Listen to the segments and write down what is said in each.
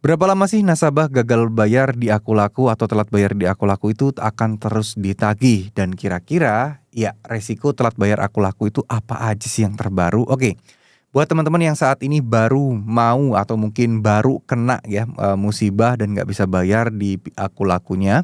Berapa lama sih nasabah gagal bayar di Akulaku atau telat bayar di Akulaku itu akan terus ditagih? Dan kira-kira ya resiko telat bayar Akulaku itu apa aja sih yang terbaru? Oke, buat teman-teman yang saat ini baru mau atau mungkin baru kena ya musibah dan nggak bisa bayar di Akulakunya.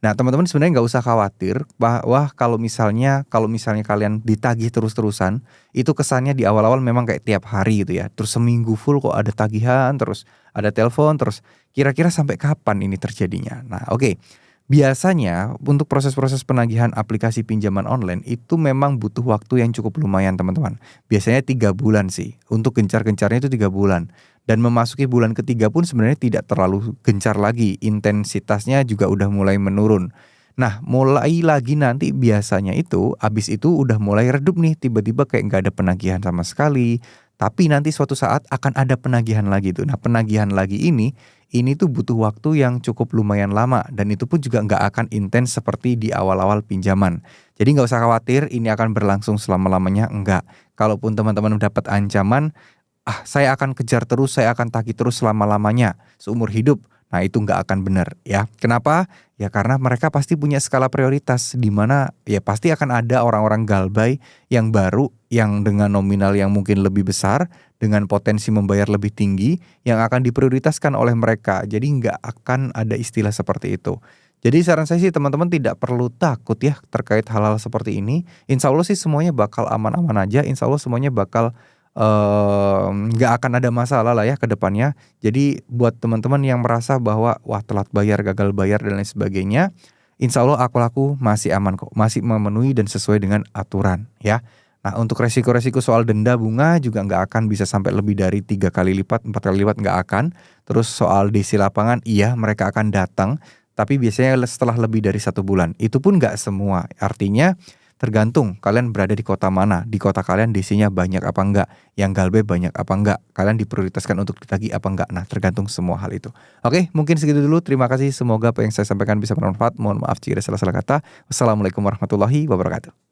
Nah, teman-teman sebenarnya nggak usah khawatir bahwa kalau misalnya kalian ditagih terus-terusan, itu kesannya di awal-awal memang kayak tiap hari gitu ya. Terus seminggu full kok ada tagihan, terus ada telepon, terus kira-kira sampai kapan ini terjadinya? Nah, oke. Biasanya untuk proses-proses penagihan aplikasi pinjaman online itu memang butuh waktu yang cukup lumayan, teman-teman. Biasanya 3 bulan sih, untuk gencar-gencarnya itu 3 bulan. Dan memasuki bulan ketiga pun sebenarnya tidak terlalu gencar lagi, intensitasnya juga udah mulai menurun. Nah, mulai lagi nanti biasanya itu, habis itu udah mulai redup nih, tiba-tiba kayak nggak ada penagihan sama sekali. Tapi nanti suatu saat akan ada penagihan lagi tuh. Nah, penagihan lagi ini tuh butuh waktu yang cukup lumayan lama dan itu pun juga nggak akan intens seperti di awal-awal pinjaman. Jadi nggak usah khawatir ini akan berlangsung selama-lamanya, enggak. Kalaupun teman-teman dapat ancaman, saya akan kejar terus, saya akan tagih terus selama-lamanya, seumur hidup. Nah, itu nggak akan benar ya. Kenapa? Ya karena mereka pasti punya skala prioritas di mana ya pasti akan ada orang-orang galbay yang baru yang dengan nominal yang mungkin lebih besar, dengan potensi membayar lebih tinggi yang akan diprioritaskan oleh mereka. Jadi nggak akan ada istilah seperti itu. Jadi saran saya sih teman-teman tidak perlu takut ya terkait hal-hal seperti ini. Insya Allah sih semuanya bakal aman-aman aja. Insya Allah semuanya bakal nggak akan ada masalah lah ya ke depannya. Jadi buat teman-teman yang merasa bahwa wah telat bayar, gagal bayar dan lain sebagainya, insya Allah Akulaku masih aman kok, masih memenuhi dan sesuai dengan aturan ya. Nah, untuk resiko-resiko soal denda bunga juga nggak akan bisa sampai lebih dari 3 kali lipat, 4 kali lipat nggak akan. Terus soal DC lapangan, iya mereka akan datang, tapi biasanya setelah lebih dari 1 bulan. Itu pun nggak semua. Artinya tergantung kalian berada di kota mana, di kota kalian DC-nya banyak apa enggak, yang galbe banyak apa enggak, kalian diprioritaskan untuk ditagih apa enggak. Nah, tergantung semua hal itu. Oke, mungkin segitu dulu. Terima kasih. Semoga apa yang saya sampaikan bisa bermanfaat. Mohon maaf jika ada salah-salah kata. Wassalamualaikum warahmatullahi wabarakatuh.